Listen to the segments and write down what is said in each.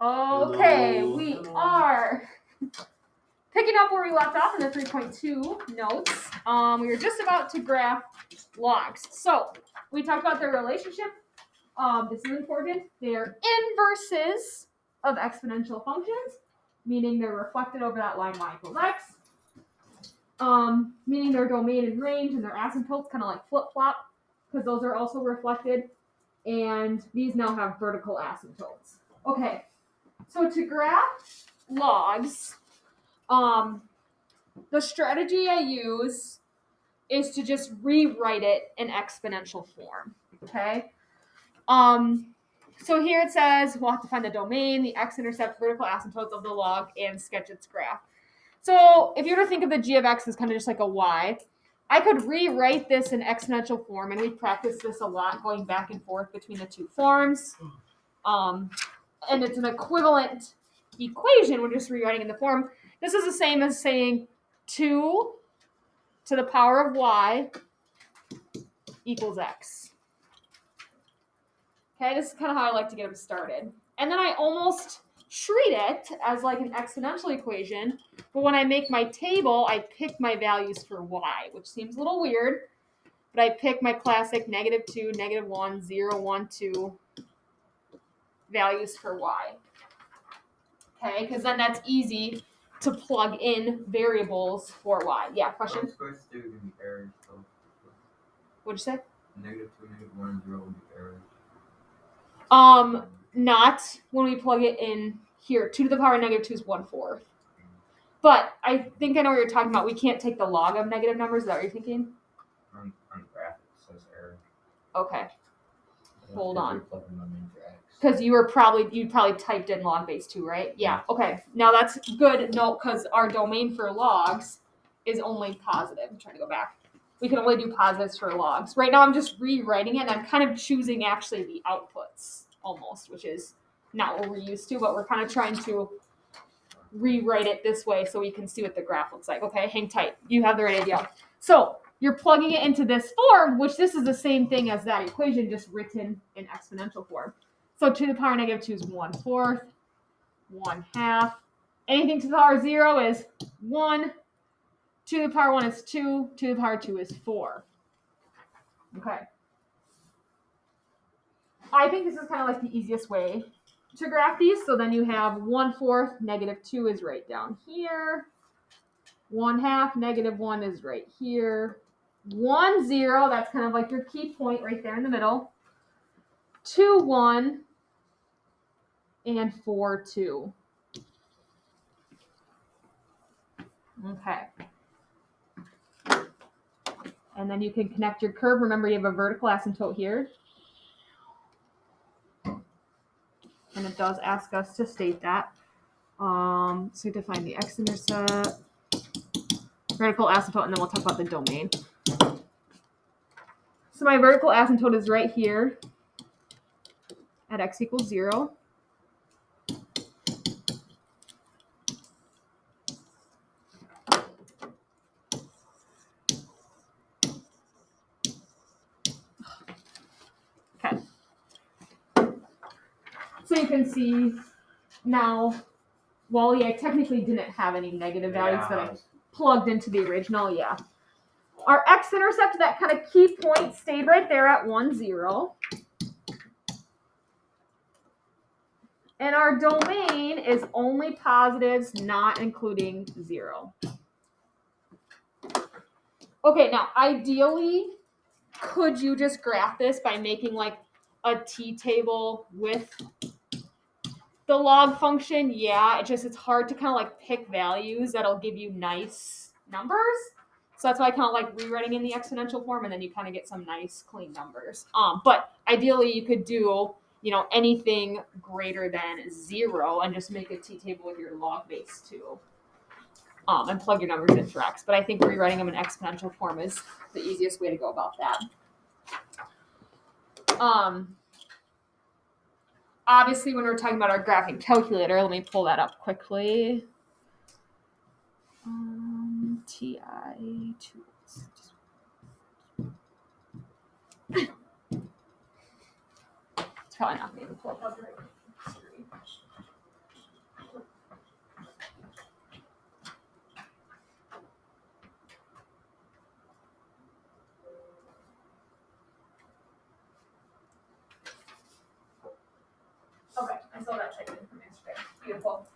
Okay, we are picking up where we left off in the 3.2 notes. We were just about to graph logs. So we talked about their relationship. This is important. They are inverses of exponential functions, meaning they're reflected over that line y equals x. Meaning their domain and range and their asymptotes kind of like flip-flop, because those are also reflected. And these now have vertical asymptotes. Okay, so to graph logs, the strategy I use is to just rewrite it in exponential form. Okay. So here it says we'll have to find the domain, the x-intercept, vertical asymptotes of the log, and sketch its graph. So if you were to think of the g of x as kind of just like a y, I could rewrite this in exponential form, and we practiced this a lot going back and forth between the two forms. And it's an equivalent equation. We're just rewriting in the form. This is the same as saying 2 to the power of y equals x. Okay, this is kind of how I like to get them started. And then I almost treat it as like an exponential equation, but when I make my table, I pick my values for y, which seems a little weird, but I pick my classic -2, -1, 0, 1, 2 values for y. Okay, because then that's easy to plug in variables for y. Yeah, question? Square still going to be errors. What'd you say? -2, -1, 0 will be errors. Not when we plug it in here. 2 to the power of -2 is 1/4. But I think I know what you're talking about. We can't take the log of negative numbers. Is that what you're thinking? On graph, it says error. Okay. Hold on. Because Because you probably typed in log base 2, right? Yeah. Okay. Now that's good note because our domain for logs is only positive. I'm trying to go back. We can only do positives for logs. Right now I'm just rewriting it and I'm kind of choosing actually the outputs almost, which is not what we're used to, but we're kind of trying to rewrite it this way so we can see what the graph looks like. Okay, hang tight. You have the right idea. So you're plugging it into this form, which this is the same thing as that equation, just written in exponential form. So 2 to the power of -2 is 1/4, 1/2. Anything to the power of 0 is 1. 2 to the power 1 is 2. 2 to the power 2 is 4. Okay. I think this is kind of like the easiest way to graph these. So then you have 1/4, -2 is right down here. 1/2, -1 is right here. 1, 0, that's kind of like your key point right there in the middle. 2, 1, and 4, 2. Okay. And then you can connect your curve. Remember, you have a vertical asymptote here. And it does ask us to state that. So define the x-intercept, vertical asymptote, and then we'll talk about the domain. So my vertical asymptote is right here at x equals 0. Okay. So you can see now, Wally, I technically didn't have any negative values that I plugged into the original. Yeah. Our x-intercept, that kind of key point, stayed right there at 1, 0. And our domain is only positives, not including 0. Okay, now ideally, could you just graph this by making like a t-table with the log function? Yeah, it's hard to kind of like pick values that'll give you nice numbers. So that's why I kind of like rewriting in the exponential form, and then you kind of get some nice clean numbers. But ideally you could do, anything greater than 0 and just make a t-table with your log base 2. And plug your numbers in for x. But I think rewriting them in exponential form is the easiest way to go about that. Obviously, when we're talking about our graphing calculator, let me pull that up quickly. TI tools. It's probably not going to pull up on the right screen. saw that typed in from yesterday. Beautiful.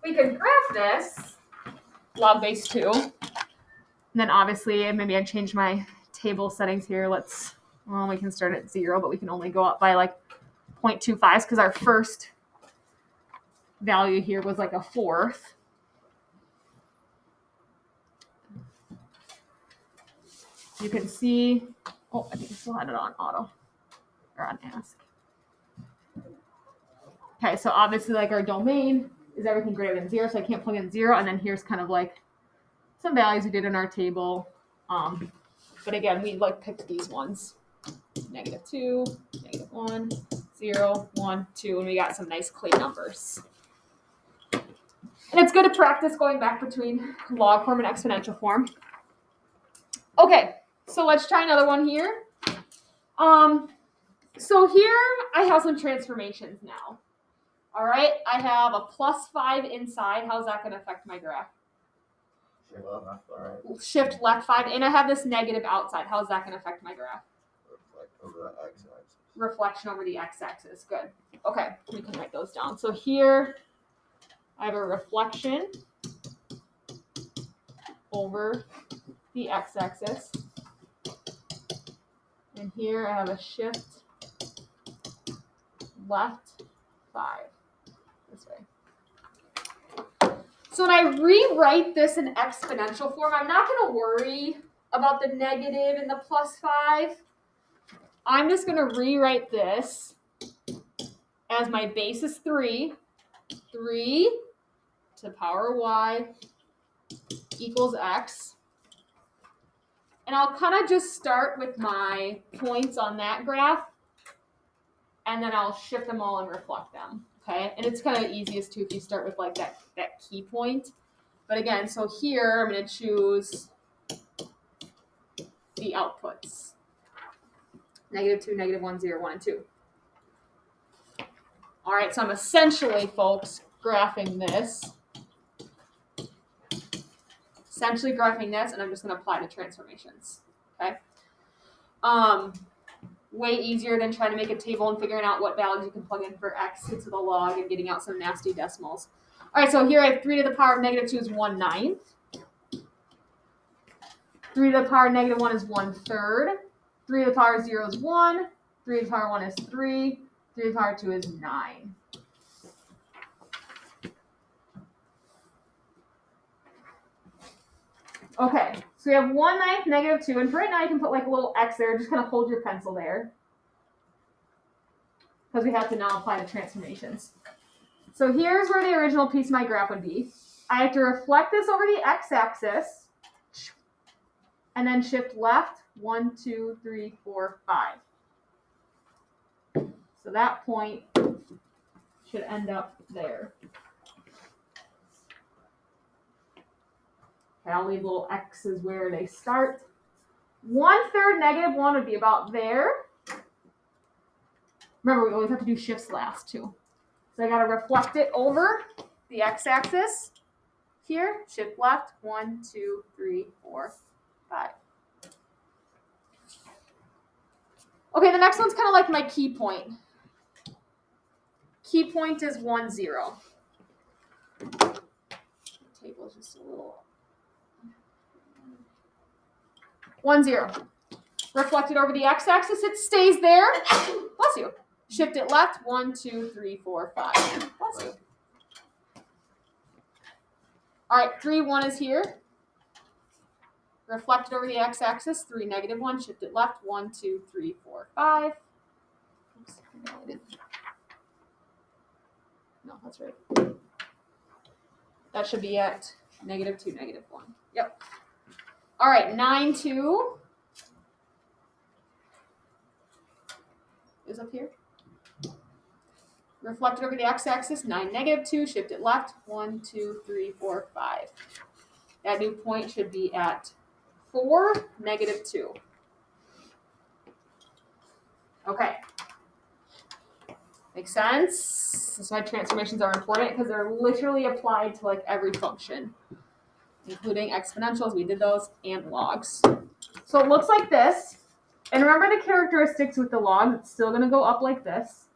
We can graph this log base 2. And then obviously, maybe I changed my table settings here. We can start at 0, but we can only go up by like 0.25 because our first value here was like a fourth. You can see, I think I still had it on auto or on ask. Okay, so obviously like our domain is everything greater than 0, so I can't plug in 0. And then here's kind of like some values we did in our table. But again, we like picked these ones. -2, -1, 0, 1, 2, and we got some nice clean numbers. And it's good to practice going back between log form and exponential form. Okay, so let's try another one here. So here I have some transformations now. All right, I have a +5 inside. How's that going to affect my graph? Shift left, right. Shift left 5, and I have this negative outside. How's that going to affect my graph? Reflect over the x-axis. Reflection over the x-axis. Good. Okay, we can write those down. So here I have a reflection over the x-axis. And here I have a shift left 5. This way. So when I rewrite this in exponential form, I'm not going to worry about the negative and the +5. I'm just going to rewrite this as my base is 3. 3 to the power y equals x. And I'll kind of just start with my points on that graph, and then I'll shift them all and reflect them. Okay, and it's kind of easiest too if you start with like that key point. But again, so here I'm going to choose the outputs. -2, -1, 0, 1, and 2. All right, so I'm essentially, folks, graphing this. And I'm just going to apply the transformations. Okay. Way easier than trying to make a table and figuring out what values you can plug in for x into the log and getting out some nasty decimals. All right, so here I have 3 to the power of -2 is 1/9. 3 to the power of -1 is 1/3. 3 to the power of 0 is 1. 3 to the power of 1 is 3. 3 to the power of 2 is 9. Okay, so we have 1/9, -2, and for right now you can put like a little x there, just kind of hold your pencil there. Because we have to now apply the transformations. So here's where the original piece of my graph would be. I have to reflect this over the x-axis, and then shift left, 1, 2, 3, 4, 5. So that point should end up there. Okay, I'll leave little x's where they start. 1/3 -1 would be about there. Remember, we always have to do shifts last too. So I got to reflect it over the x-axis. Here, shift left, 1, 2, 3, 4, 5. Okay, the next one's kind of like my key point. Key point is 1, 0. The table is just a little. 1, 0. Reflected over the x-axis, it stays there. Bless you. Shift it left, 1, 2, 3, 4, 5. Bless you. All right, 3, 1 is here. Reflected over the x-axis, 3, -1. Shift it left, 1, 2, 3, 4, 5. Oops, no, I didn't. No, that's right. That should be at -2, -1. Yep. All right, 9, 2 is up here. Reflected over the x-axis, 9, -2. Shift it left, 1, 2, 3, 4, 5. That new point should be at 4, -2. Okay. Makes sense? That's why transformations are important, because they're literally applied to like every function, including exponentials, we did those, and logs. So it looks like this. And remember the characteristics with the logs, it's still going to go up like this.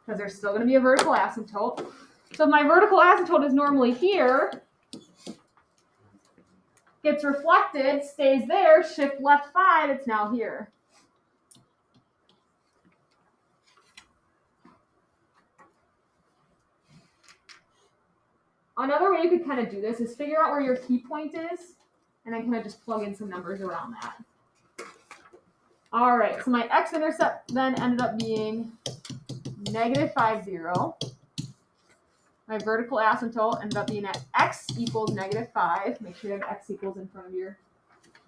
because there's still going to be a vertical asymptote. So if my vertical asymptote is normally here, gets reflected, stays there, shift left 5, it's now here. Another way you could kind of do this is figure out where your key point is, and then kind of just plug in some numbers around that. All right, so my x-intercept then ended up being -5, 0. My vertical asymptote ended up being at x equals -5. Make sure you have x equals in front of your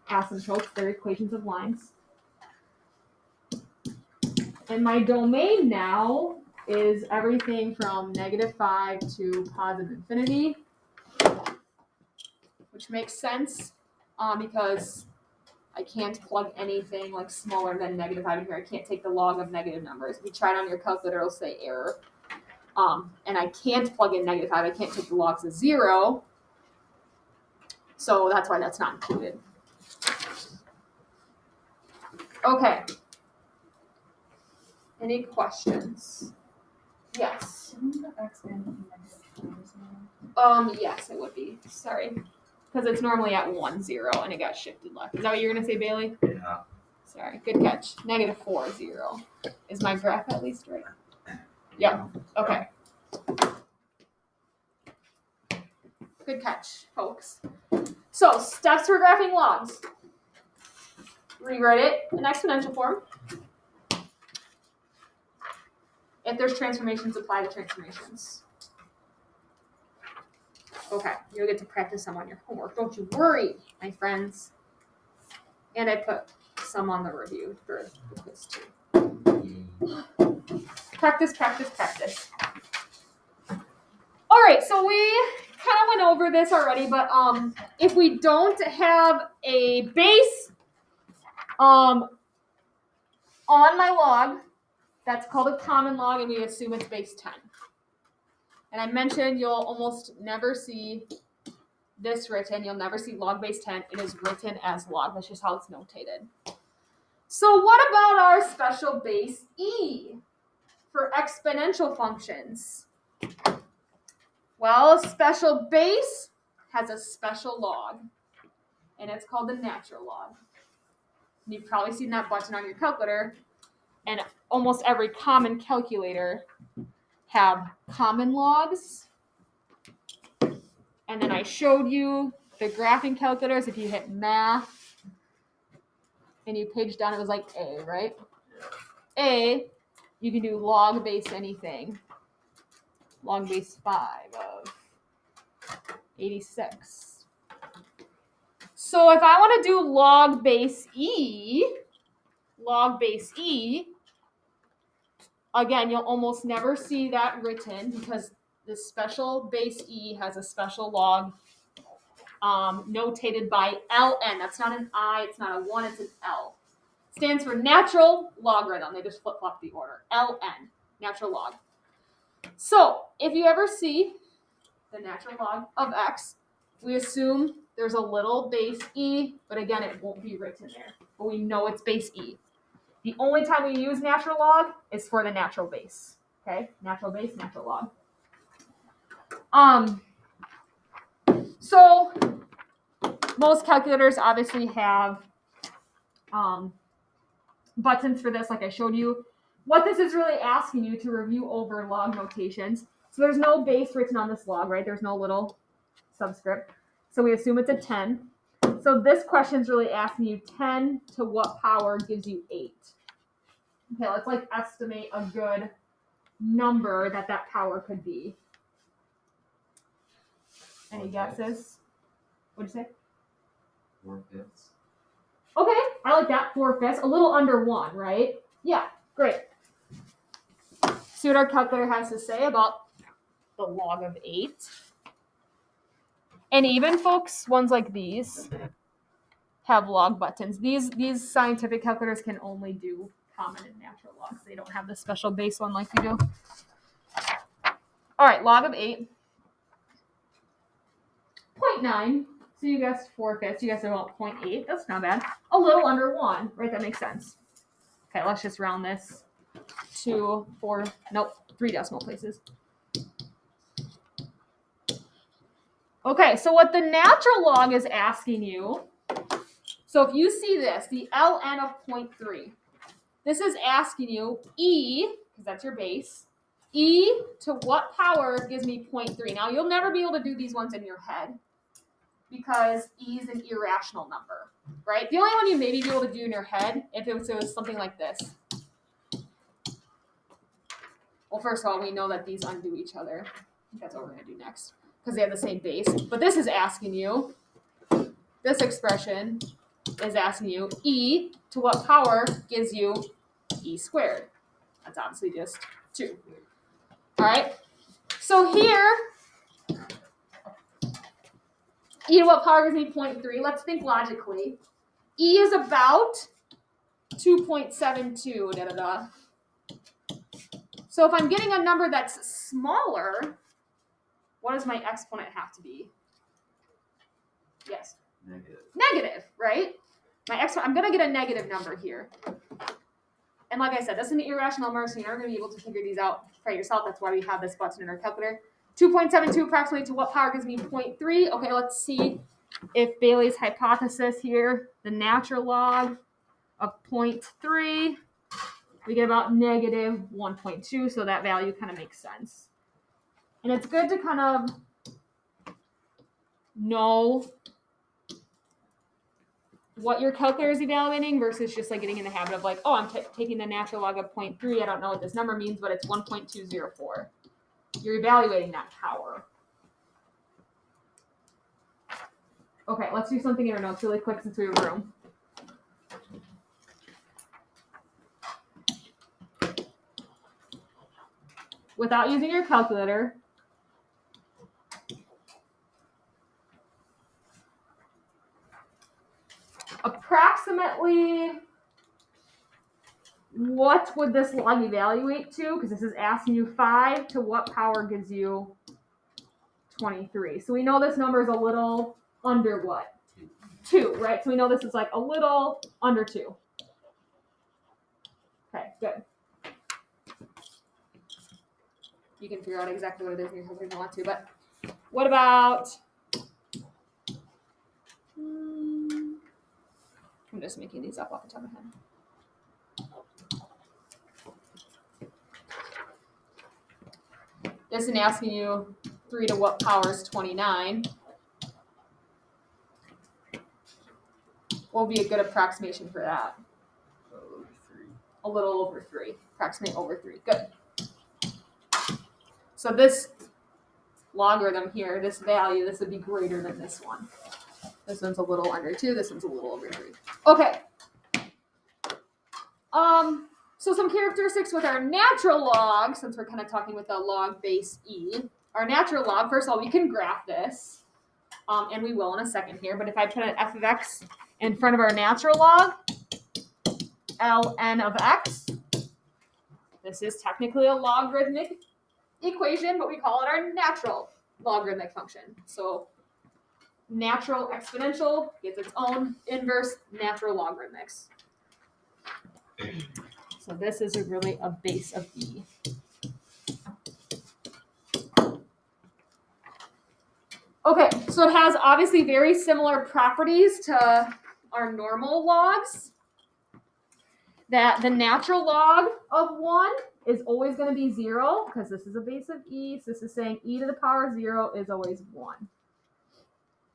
asymptotes. They're equations of lines. And my domain now is everything from -5 to positive infinity, which makes sense because I can't plug anything like smaller than -5 in here. I can't take the log of negative numbers. If you try it on your calculator, it'll say error. And I can't plug in -5. I can't take the logs of 0. So that's why that's not included. Okay. Any questions? Yes. Yes, it would be. Sorry. Because it's normally at 1, 0, and it got shifted left. Is that what you're going to say, Bailey? Yeah. Sorry. Good catch. -4, 0. Is my graph at least right? Yep. Okay. Good catch, folks. So, steps for graphing logs. Rewrite it in exponential form. If there's transformations, apply the transformations. Okay, you'll get to practice some on your homework. Don't you worry, my friends. And I put some on the review for the quiz too. Practice, practice, practice. All right, so we kind of went over this already, but if we don't have a base on my log, that's called a common log, and we assume it's base 10. And I mentioned you'll almost never see this written. You'll never see log base 10. It is written as log. That's just how it's notated. So what about our special base E for exponential functions? Well, a special base has a special log, and it's called the natural log. And you've probably seen that button on your calculator, and almost every common calculator have common logs. And then I showed you the graphing calculators. If you hit math and you page down, it was like A, right? A, you can do log base anything. Log base 5 of 86. So if I want to do log base E, again, you'll almost never see that written because the special base E has a special log notated by ln. That's not an I, it's not a 1, it's an L. It stands for natural logarithm. They just flip-flop the order. ln, natural log. So if you ever see the natural log of x, we assume there's a little base E, but again, it won't be written there. But we know it's base E. The only time we use natural log is for the natural base. Okay? Natural base, natural log. So most calculators obviously have buttons for this, like I showed you. What this is really asking you to review over log notations. So there's no base written on this log, right? There's no little subscript. So we assume it's a 10. So this question is really asking you 10 to what power gives you 8. Okay, let's like estimate a good number that power could be. Any guesses? What'd you say? 4/5. Okay, I like that. 4/5, a little under 1, right? Yeah, great. See what our calculator has to say about the log of 8. And even folks, ones like these have log buttons. These scientific calculators can only do common and natural logs. They don't have the special base one like we do. All right, log of 8. 0.9. So you guessed 4/5. You guessed about 0.8. That's not bad. A little under 1, right? That makes sense. Okay, let's just round this. 2, 4, nope, 3 decimal places. Okay, so what the natural log is asking you, so if you see this, the ln of 0.3, this is asking you e, because that's your base, e to what power gives me 0.3. Now, you'll never be able to do these ones in your head because e is an irrational number, right? The only one you maybe be able to do in your head if it was something like this. Well, first of all, we know that these undo each other. I think that's what we're going to do next because they have the same base. But this is asking you, this expression is asking you e to what power gives you e squared. That's obviously just 2. All right. So here, e to what power gives me 0.3? Let's think logically. E is about 2.72, da da da. So if I'm getting a number that's smaller, what does my exponent have to be? Yes. Negative, right? My exponent, I'm going to get a negative number here. And like I said, that's an irrational number, so you're never going to be able to figure these out for yourself. That's why we have this button in our calculator. 2.72 approximately to what power gives me 0.3? Okay, let's see if Bailey's hypothesis here, the natural log of 0.3, we get about negative 1.2, so that value kind of makes sense. And it's good to kind of know what your calculator is evaluating versus just like getting in the habit of like, oh, I'm taking the natural log of 0.3. I don't know what this number means, but it's 1.204. You're evaluating that power. Okay, let's do something in our notes really quick since we have room. Without using your calculator, approximately what would this log evaluate to? Because this is asking you 5 to what power gives you 23. So we know this number is a little under what? 2, right? So we know this is like a little under 2. Okay, good. You can figure out exactly what it is in your calculator if you want to, but what about, I'm just making these up off the top of my head. This is asking you 3 to what power is 29. What would be a good approximation for that? A little over 3. Approximate over 3. Good. So this logarithm here, this value, this would be greater than this one. This one's a little under 2. This one's a little over 3. Okay. So some characteristics with our natural log, since we're kind of talking with the log base e. Our natural log, first of all, we can graph this, and we will in a second here. But if I put an f of x in front of our natural log, ln of x, this is technically a logarithmic equation, but we call it our natural logarithmic function. So natural exponential gets its own inverse natural logarithmics. So this is really a base of e. Okay, so it has obviously very similar properties to our normal logs. That the natural log of 1 is always going to be 0 because this is a base of e. So this is saying e to the power 0 is always 1.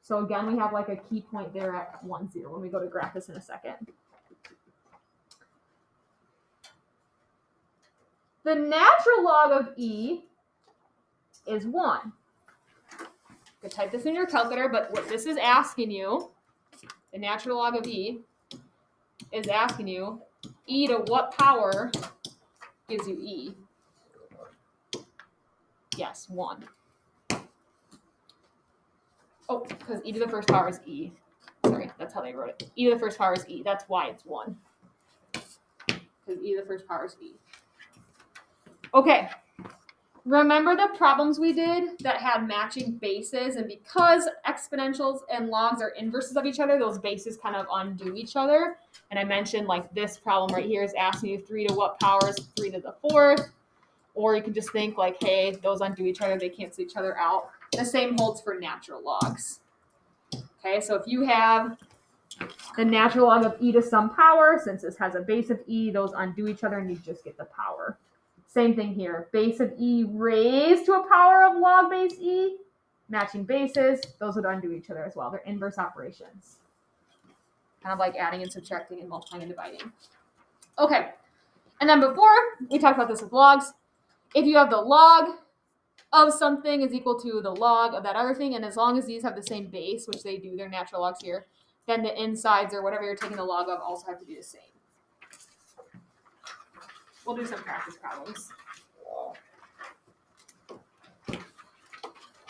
So again, we have like a key point there at 1, 0 when we go to graph this in a second. The natural log of e is 1. You can type this in your calculator, but what this is asking you, the natural log of e, is asking you e to what power gives you e? Yes, 1. Oh, because e to the first power is e. Sorry, that's how they wrote it. E to the first power is e. That's why it's 1. Because e to the first power is e. Okay. remember the problems we did that had matching bases, and because exponentials and logs are inverses of each other, those bases kind of undo each other. And I mentioned like this problem right here is asking you 3 to what power is 3 to the 4th. Or you can just think like, hey, those undo each other, they cancel each other out. The same holds for natural logs. Okay, so if you have the natural log of e to some power, since this has a base of e, those undo each other and you just get the power. Same thing here. Base of e raised to a power of log base e, matching bases, those would undo each other as well. They're inverse operations. Kind of like adding and subtracting and multiplying and dividing. Okay, and then before, we talked about this with logs. If you have the log of something is equal to the log of that other thing, and as long as these have the same base, which they do, they're natural logs here, then the insides or whatever you're taking the log of also have to be the same. We'll do some practice problems.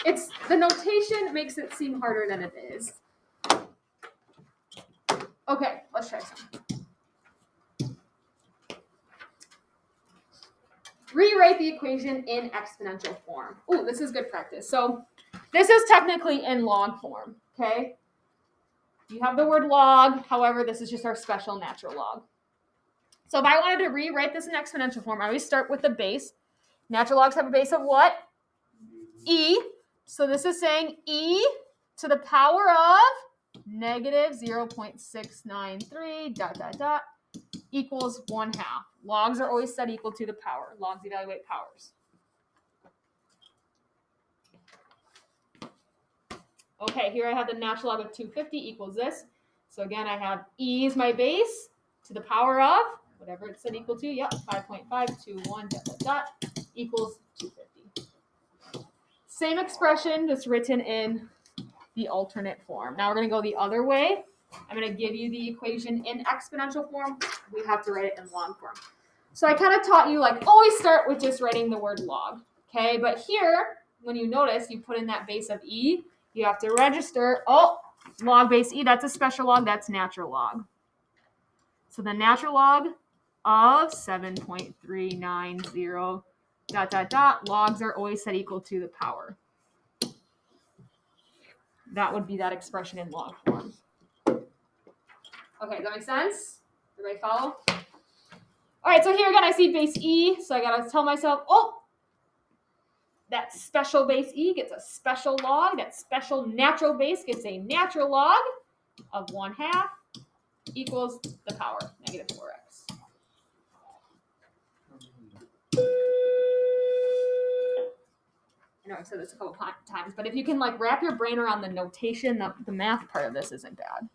It's the notation makes it seem harder than it is. Okay, let's try some. Rewrite the equation in exponential form. Ooh, this is good practice. So this is technically in log form, okay? You have the word log, however, this is just our special natural log. So if I wanted to rewrite this in exponential form, I always start with the base. Natural logs have a base of what? E. So this is saying e to the power of negative 0.693 ... equals 1/2. Logs are always set equal to the power. Logs evaluate powers. Okay, here I have the natural log of 250 equals this. So again, I have e is my base to the power of whatever it's set equal to. Yep, 5.521 ... equals 250. Same expression, just written in the alternate form. Now we're going to go the other way. I'm going to give you the equation in exponential form. We have to write it in log form. So I kind of taught you, like, always start with just writing the word log. Okay, but here, when you notice, you put in that base of e, you have to register, oh, log base e, that's a special log, that's natural log. So the natural log of 7.390 ... logs are always set equal to the power. That would be that expression in log form. Okay, does that make sense? Everybody follow? All right, so here again, I see base e, so I gotta tell myself, oh, that special base e gets a special log. That special natural base gets a natural log of 1/2 equals the power, negative 4x. I know I've said this a couple times, but if you can like wrap your brain around the notation, the math part of this isn't bad.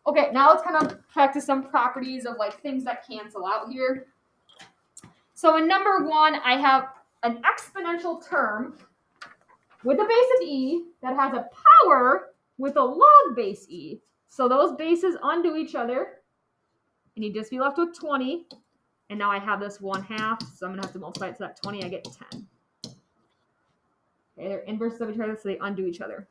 Okay, now let's kind of practice some properties of like things that cancel out here. So in number 1, I have an exponential term with a base of e that has a power with a log base e. So those bases undo each other, and you'd just be left with 20. And now I have this 1/2, so I'm going to have to multiply it to that 20. I get 10. Okay, they're inverses of each other, so they undo each other.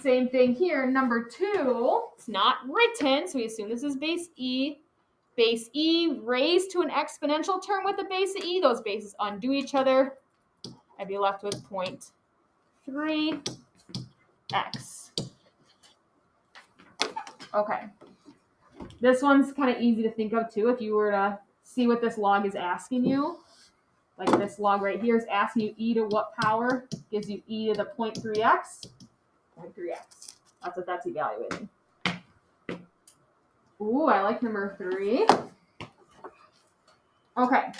Same thing here, number 2. It's not written, so we assume this is base e. Base e raised to an exponential term with a base of e. Those bases undo each other. I'd be left with 0.3x. Okay. This one's kind of easy to think of too. If you were to see what this log is asking you, like this log right here is asking you e to what power? Gives you e to the 0.3x. 0.3x. That's what that's evaluating. Ooh, I like number 3. Okay.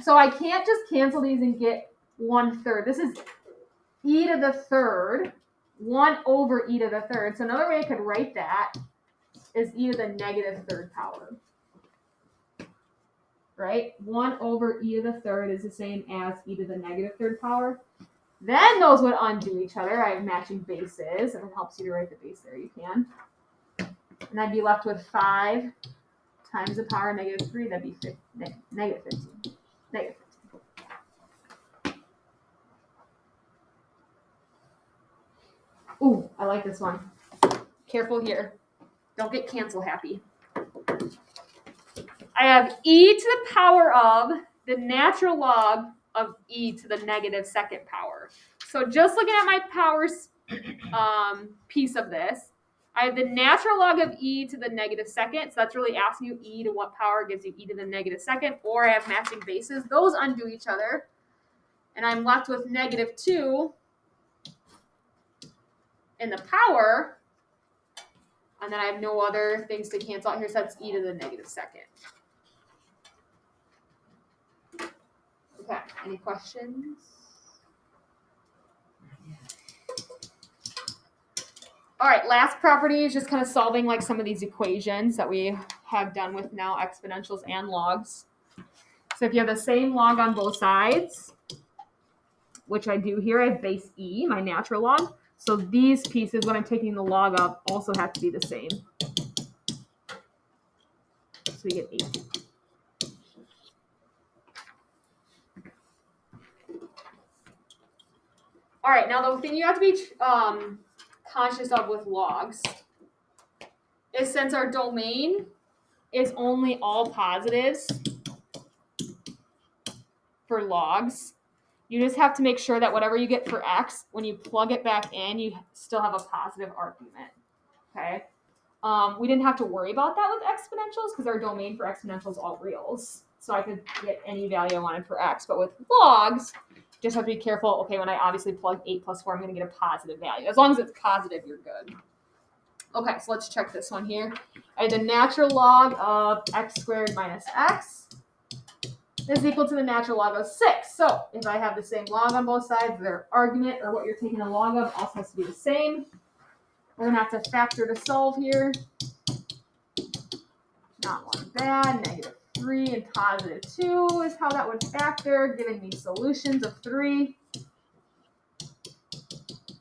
So I can't just cancel these and get 1/3. This is e to the 3rd, 1 over e to the 3rd. So another way I could write that is e to the negative 3rd power. Right? 1 over e to the 3rd is the same as e to the negative 3rd power. Then those would undo each other. I have matching bases. If it helps you to write the base there, you can. And I'd be left with 5 times the power of negative 3. That'd be negative 15. Negative 15. Ooh, I like this one. Careful here. Don't get cancel happy. I have e to the power of the natural log of e to the negative second power. So just looking at my powers piece of this, I have the natural log of e to the negative second. So that's really asking you e to what power gives you e to the negative second, or I have matching bases. Those undo each other. And I'm left with negative 2 in the power. And then I have no other things to cancel out here, so that's e to the negative second. Okay, any questions? All right, last property is just kind of solving like some of these equations that we have done with now exponentials and logs. So if you have the same log on both sides, which I do here, I have base e, my natural log. So these pieces, when I'm taking the log up, also have to be the same. So you get 8. All right, now the thing you have to be conscious of with logs is since our domain is only all positives for logs, you just have to make sure that whatever you get for x, when you plug it back in, you still have a positive argument, okay? We didn't have to worry about that with exponentials because our domain for exponentials is all reals. So I could get any value I wanted for x. But with logs, just have to be careful. Okay, when I obviously plug 8 plus 4, I'm going to get a positive value. As long as it's positive, you're good. Okay, so let's check this one here. I have the natural log of x squared minus x is equal to the natural log of 6. So if I have the same log on both sides, their argument or what you're taking the log of also has to be the same. We're going to have to factor to solve here. Not one bad. Negative 3 and positive 2 is how that would factor, giving me solutions of 3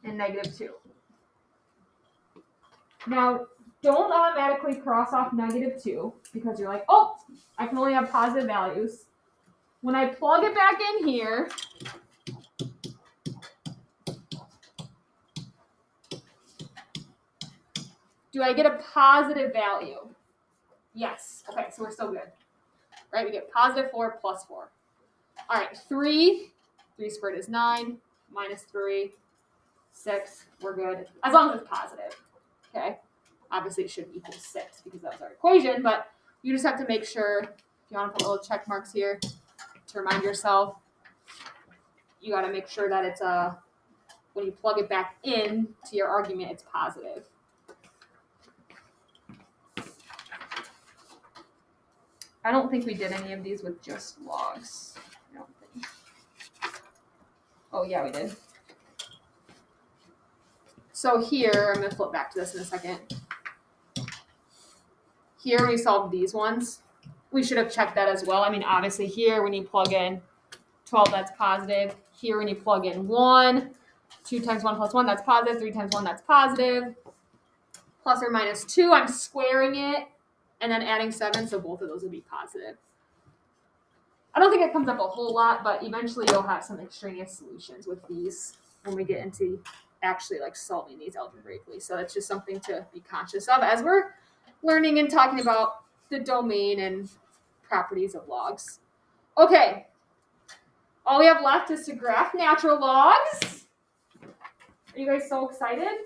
and negative 2. Now, don't automatically cross off negative 2 because you're like, oh, I can only have positive values. When I plug it back in here, do I get a positive value? Yes. Okay, so we're still good. Right, we get positive 4 plus 4. All right, 3 squared is 9, minus 3, 6, we're good. As long as it's positive, okay? Obviously, it should equal 6 because that was our equation, but you just have to make sure, if you want to put little check marks here to remind yourself, you got to make sure that it's, when you plug it back in to your argument, it's positive. I don't think we did any of these with just logs. I don't think. Oh, yeah, we did. So here, I'm going to flip back to this in a second. Here we solved these ones. We should have checked that as well. I mean, obviously here when you plug in 12, that's positive. Here when you plug in 1, 2 times 1 plus 1, that's positive. 3 times 1, that's positive. Plus or minus 2, I'm squaring it and then adding 7, so both of those would be positive. I don't think it comes up a whole lot, but eventually you'll have some extraneous solutions with these when we get into actually like solving these algebraically. So that's just something to be conscious of as we're learning and talking about the domain and properties of logs. Okay, all we have left is to graph natural logs. Are you guys so excited?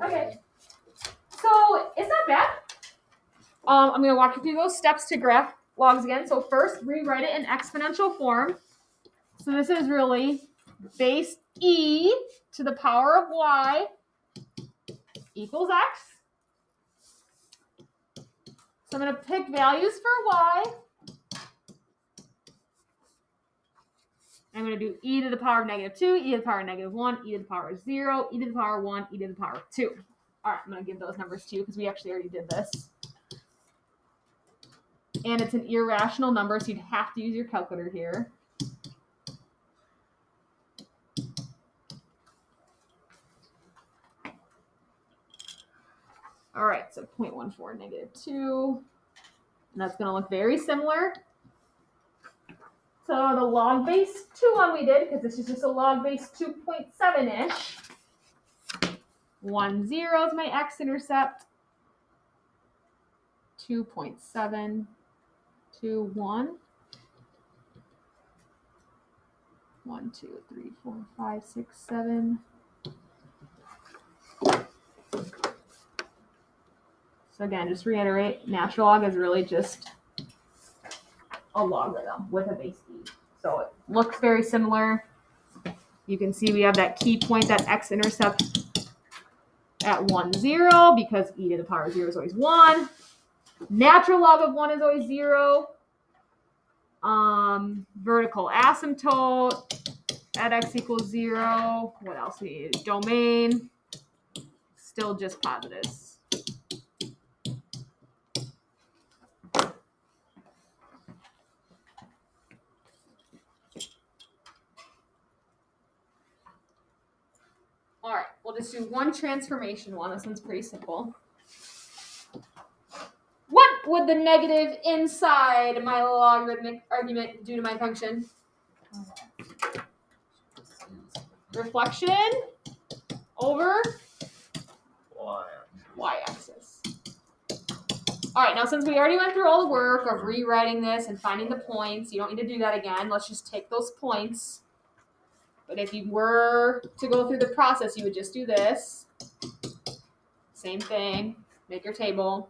Okay, so it's not bad. I'm going to walk you through those steps to graph logs again. So first, rewrite it in exponential form. So this is really base e to the power of y equals x. So I'm going to pick values for y. I'm going to do e to the power of negative 2, e to the power of negative 1, e to the power of 0, e to the power of 1, e to the power of 2. All right, I'm going to give those numbers to you because we actually already did this. And it's an irrational number, so you'd have to use your calculator here. All right, so 0.14, negative 2. And that's going to look very similar to the log base 2 one we did, because this is just a log base 2.7-ish. 1, 0 is my x-intercept. 2.7. 2, 1. 1, 2, 3, 4, 5, 6, 7. So again, just reiterate, natural log is really just a logarithm with a base e. So it looks very similar. You can see we have that key point, that x-intercept at 1, 0, because e to the power of 0 is always 1. Natural log of 1 is always 0. Vertical asymptote at x equals 0. What else we need? Domain. Still just positives. All right, we'll just do one transformation one. This one's pretty simple. What would the negative inside my logarithmic argument do to my function? Reflection over y-axis. All right, now since we already went through all the work of rewriting this and finding the points, you don't need to do that again. Let's just take those points. But if you were to go through the process, you would just do this. Same thing, make your table.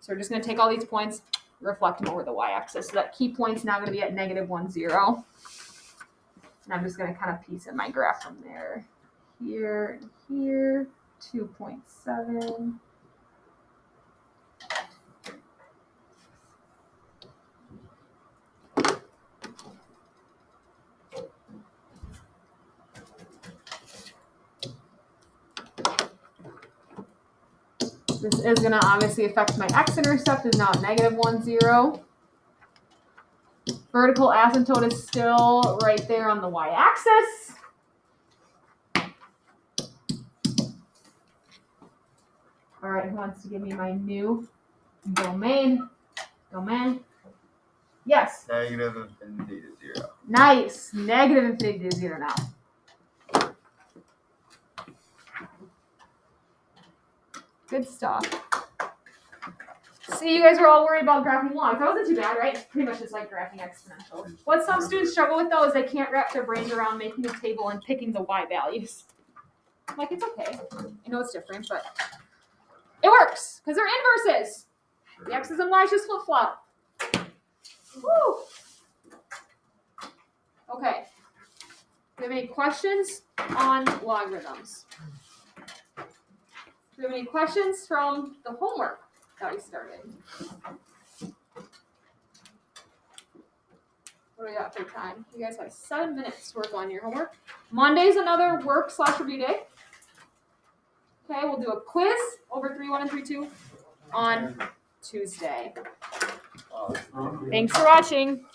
So we're just going to take all these points, reflect them over the y-axis. So that key point's now going to be at -1, 0. And I'm just going to kind of piece in my graph from there. Here and here, 2.7. This is going to obviously affect my x-intercept is now at -1, 0. Vertical asymptote is still right there on the y-axis. All right, who wants to give me my new domain? Domain. Yes. Negative infinity to 0. Nice. Negative infinity to 0 now. Good stuff. See, you guys were all worried about graphing logs. That wasn't too bad, right? It's pretty much just like graphing exponential. What some students struggle with, though, is they can't wrap their brains around making a table and picking the y values. Like, it's okay. I know it's different, but it works because they're inverses. The x's and y's just flip-flop. Woo! Okay. Do you have any questions on logarithms? Do you have any questions from the homework that we started? What do we got for time? You guys have 7 minutes to work on your homework. Monday's another work/review day. Okay, we'll do a quiz over 3.1 and 3.2 on Tuesday. Thanks for watching.